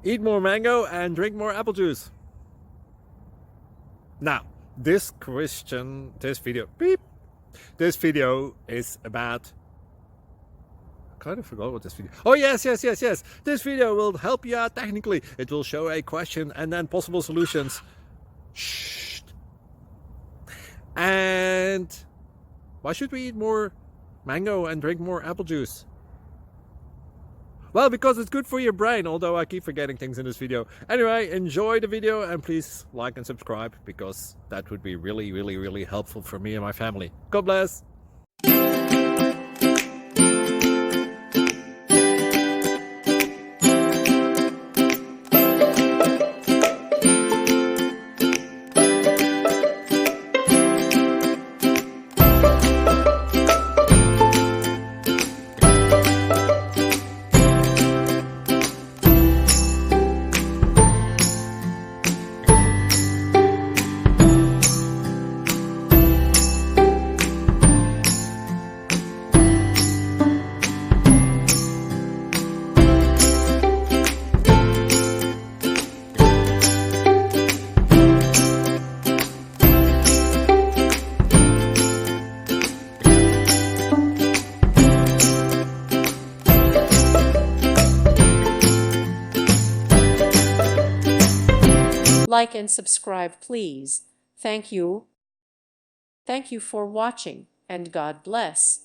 Eat more mango and drink more apple juice. Now, this video is about... I kind of forgot what this video... Oh, yes. This video will help you out technically. It will show a question and then possible solutions. Shh. And why should we eat more mango and drink more apple juice? Well, because it's good for your brain, although I keep forgetting things in this video. Anyway, enjoy the video and please like and subscribe, because that would be really helpful for me and my family. God bless! Like and subscribe, please. Thank you. Thank you for watching, and God bless.